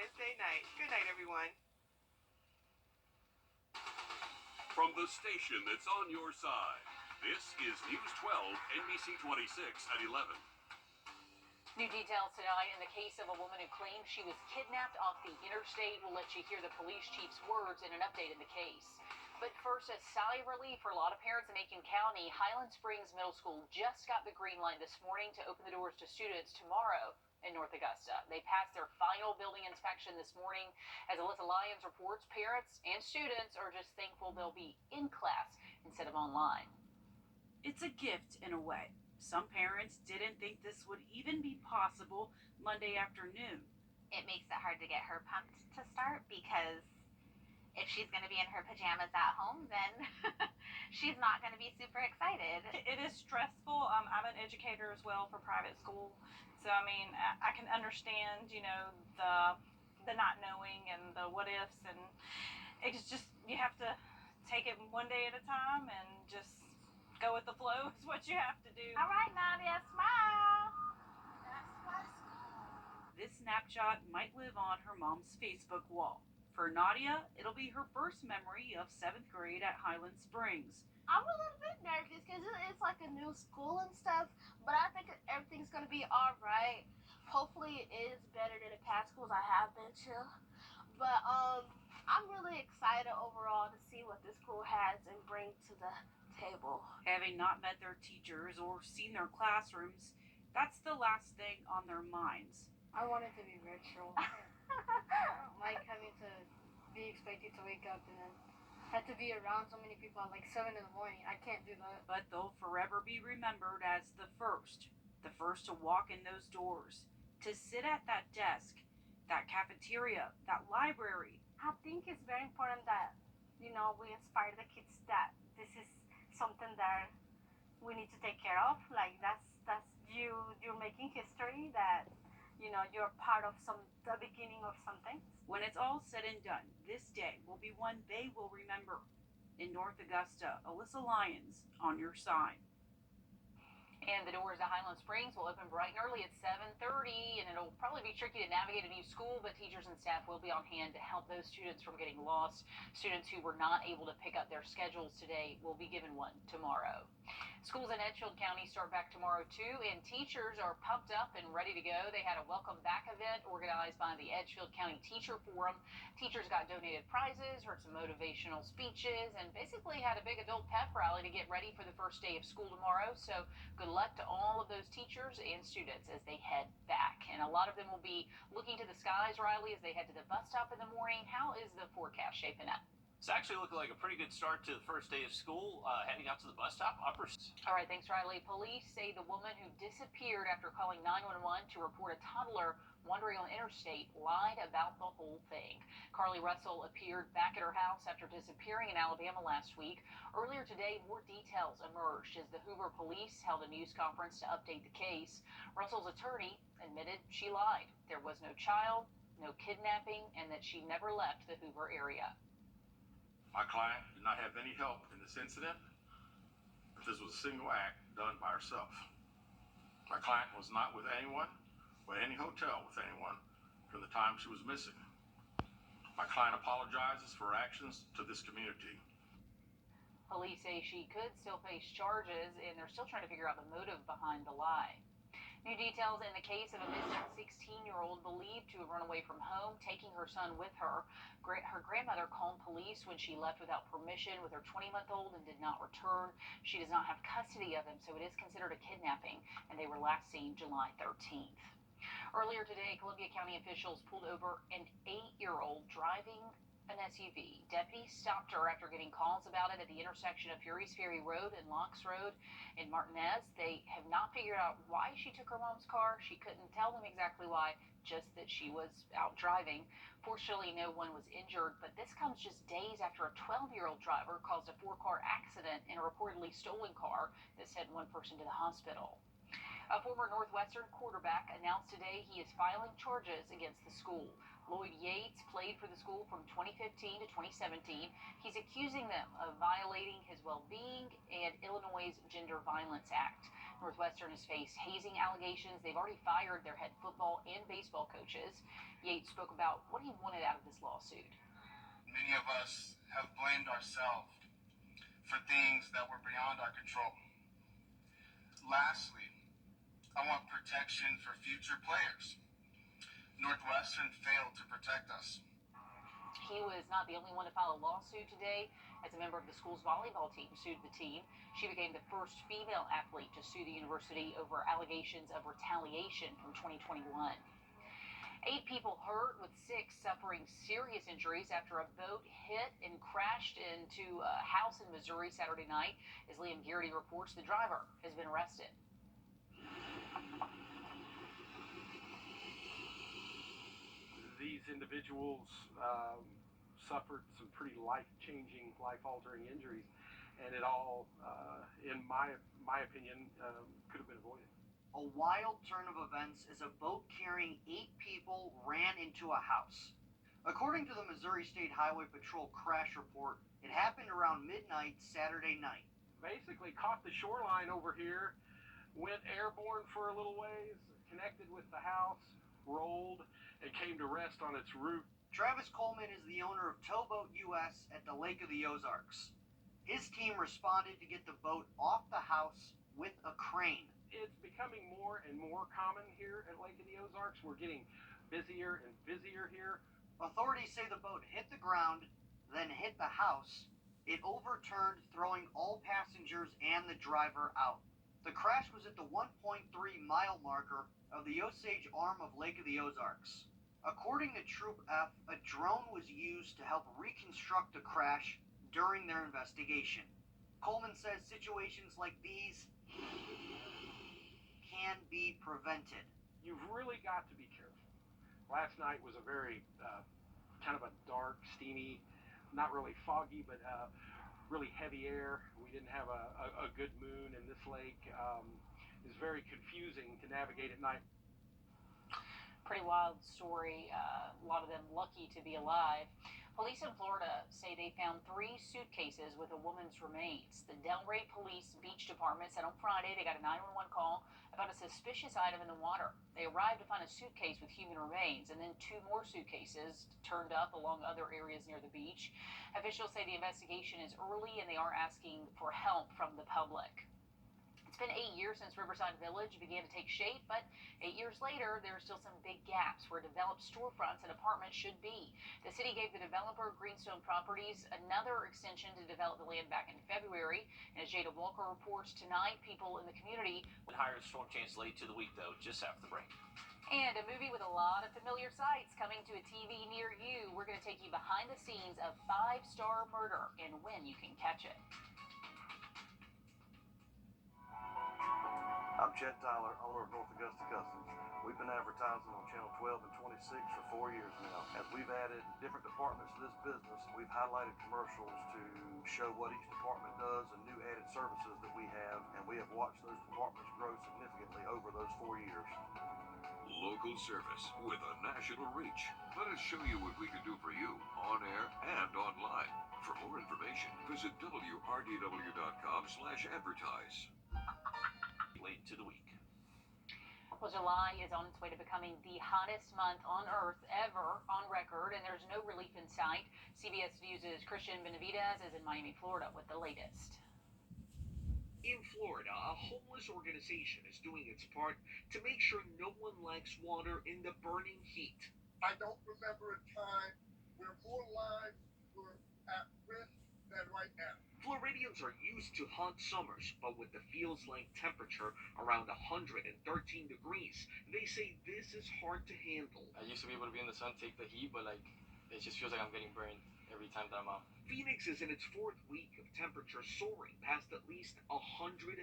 Wednesday night. Good night, everyone. From the station that's on your side, this is News 12, NBC 26 at 11. New details tonight in the case of a woman who claims she was kidnapped off the interstate. We'll let you hear the police chief's words in an update in the case. But first, a sigh of relief for a lot of parents in Aiken County. Highland Springs Middle School just got the green light this morning to open the doors to students tomorrow in North Augusta. They passed their final building inspection this morning. As Alyssa Lyons reports, parents and students are just thankful they'll be in class instead of online. It's a gift in a way. Some parents didn't think this would even be possible Monday afternoon. It makes it hard to get her pumped to start because if she's going to be in her pajamas at home, then she's not going to be super excited. It is stressful. I'm an educator as well for private school. So, I mean, I can understand, the not knowing and the what ifs. And it's just, you have to take it one day at a time and just go with the flow is what you have to do. All right, Nadia, smile. That's my school. This snapshot might live on her mom's Facebook wall. For Nadia, it'll be her first memory of 7th grade at Highland Springs. I'm a little bit nervous because it's like a new school and stuff, but I think everything's going to be all right. Hopefully it is better than the past schools I have been to. But I'm really excited overall to see what this school has and bring to the table. Having not met their teachers or seen their classrooms, that's the last thing on their minds. I want it to be virtual. Like having to be expected to wake up and then have to be around so many people at like 7 in the morning. I can't do that. But they'll forever be remembered as the first to walk in those doors, to sit at that desk, that cafeteria, that library. I think it's very important that, we inspire the kids that this is something that we need to take care of. Like that's you're making history, that you're part of the beginning of something. When it's all said and done, this day will be one they will remember. In North Augusta, Alyssa Lyons on your side. And the doors to Highland Springs will open bright and early at 7:30, and it'll probably be tricky to navigate a new school, but teachers and staff will be on hand to help those students from getting lost. Students who were not able to pick up their schedules today will be given one tomorrow. Schools in Edgefield County start back tomorrow too, and teachers are pumped up and ready to go. They had a welcome back event organized by the Edgefield County Teacher Forum. Teachers got donated prizes, heard some motivational speeches, and basically had a big adult pep rally to get ready for the first day of school tomorrow. So good luck to all of those teachers and students as they head back. And a lot of them will be looking to the skies, Riley, as they head to the bus stop in the morning. How is the forecast shaping up? It's actually looking like a pretty good start to the first day of school, heading out to the bus stop. All right, thanks, Riley. Police say the woman who disappeared after calling 911 to report a toddler wandering on the interstate lied about the whole thing. Carly Russell appeared back at her house after disappearing in Alabama last week. Earlier today, more details emerged as the Hoover police held a news conference to update the case. Russell's attorney admitted she lied. There was no child, no kidnapping, and that she never left the Hoover area. My client did not have any help in this incident, but this was a single act done by herself. My client was not with anyone or any hotel with anyone from the time she was missing. My client apologizes for her actions to this community. Police say she could still face charges, and they're still trying to figure out the motive behind the lie. New details in the case of a missing 16-year-old believed to have run away from home, taking her son with her. Her grandmother called police when she left without permission with her 20-month-old and did not return. She does not have custody of him, so it is considered a kidnapping, and they were last seen July 13th. Earlier today, Columbia County officials pulled over an 8-year-old driving an SUV. Deputies stopped her after getting calls about it at the intersection of Fury's Ferry Road and Locks Road in Martinez. They have not figured out why she took her mom's car. She couldn't tell them exactly why, just that she was out driving. Fortunately, no one was injured, but this comes just days after a 12-year-old driver caused a 4-car accident in a reportedly stolen car that sent one person to the hospital. A former Northwestern quarterback announced today he is filing charges against the school. Lloyd Yates played for the school from 2015 to 2017. He's accusing them of violating his well-being and Illinois' Gender Violence Act. Northwestern has faced hazing allegations. They've already fired their head football and baseball coaches. Yates spoke about what he wanted out of this lawsuit. Many of us have blamed ourselves for things that were beyond our control. Lastly, I want protection for future players. Northwestern failed to protect us. He was not the only one to file a lawsuit today. As a member of the school's volleyball team sued the team, she became the first female athlete to sue the university over allegations of retaliation from 2021. 8 people hurt, with 6 suffering serious injuries after a boat hit and crashed into a house in Missouri Saturday night. As Liam Garrity reports, the driver has been arrested. These individuals suffered some pretty life-changing, life-altering injuries, and it all, in my opinion, could have been avoided. A wild turn of events as a boat carrying 8 people ran into a house. According to the Missouri State Highway Patrol crash report, it happened around midnight Saturday night. Basically caught the shoreline over here, went airborne for a little ways, connected with the house, rolled, and came to rest on its roof. Travis Coleman is the owner of Towboat US at the Lake of the Ozarks. His team responded to get the boat off the house with a crane. It's becoming more and more common here at Lake of the Ozarks. We're getting busier and busier here. Authorities say the boat hit the ground, then hit the house. It overturned, throwing all passengers and the driver out. The crash was at the 1.3-mile marker of the Osage arm of Lake of the Ozarks. According to Troop F, a drone was used to help reconstruct the crash during their investigation. Coleman says situations like these can be prevented. You've really got to be careful. Last night was a very kind of a dark, steamy, not really foggy, but really heavy air. We didn't have a good moon, and this lake is very confusing to navigate at night. Pretty wild story. A lot of them lucky to be alive. Police in Florida say they found 3 suitcases with a woman's remains. The Delray Police Beach Department said on Friday they got a 911 call about a suspicious item in the water. They arrived to find a suitcase with human remains, and then 2 more suitcases turned up along other areas near the beach. Officials say the investigation is early and they are asking for help from the public. It's been 8 years since Riverside Village began to take shape, but 8 years later, there are still some big gaps where developed storefronts and apartments should be. The city gave the developer, Greenstone Properties, another extension to develop the land back in February. And as Jada Walker reports tonight, people in the community... Higher storm chance late to the week, though, just after the break. And a movie with a lot of familiar sights coming to a TV near you. We're going to take you behind the scenes of Five-Star Murder and when you can catch it. I'm Chet Tyler, owner of North Augusta Customs. We've been advertising on Channel 12 and 26 for 4 years now. As we've added different departments to this business, we've highlighted commercials to show what each department does and new added services that we have, and we have watched those departments grow significantly over those 4 years. Local service with a national reach. Let us show you what we can do for you on air and online. For more information, visit wrdw.com/advertise. Late to the week. Well, July is on its way to becoming the hottest month on Earth ever on record, and there's no relief in sight. CBS News' Christian Benavidez is in Miami, Florida, with the latest. In Florida, a homeless organization is doing its part to make sure no one lacks water in the burning heat. I don't remember a time where more lives were at risk than right now. Floridians are used to hot summers, but with the feels-like temperature around 113 degrees, they say this is hard to handle. I used to be able to be in the sun, take the heat, but it just feels like I'm getting burned every time that I'm out. Phoenix is in its 4th week of temperature soaring past at least 110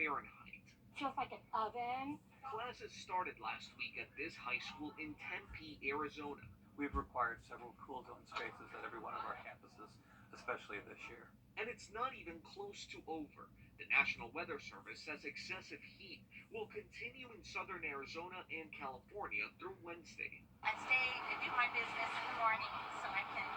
Fahrenheit. Feels like an oven. Classes started last week at this high school in Tempe, Arizona. We've required several cool zone spaces at every one of our campuses, especially this year. And it's not even close to over. The National Weather Service says excessive heat will continue in southern Arizona and California through Wednesday. I stay and do my business in the morning so I can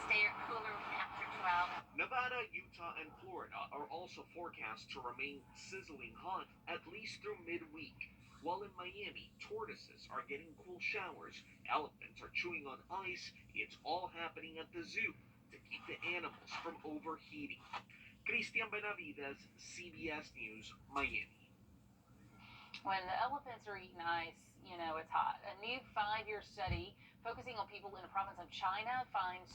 stay cooler after 12. Nevada Nevada, Utah, and Florida are also forecast to remain sizzling hot at least through midweek. While in Miami, tortoises are getting cool showers, elephants are chewing on ice. It's all happening at the zoo to keep the animals from overheating. Christian Benavides, CBS News, Miami. When the elephants are eating ice, it's hot. A new 5-year study focusing on people in the province of China finds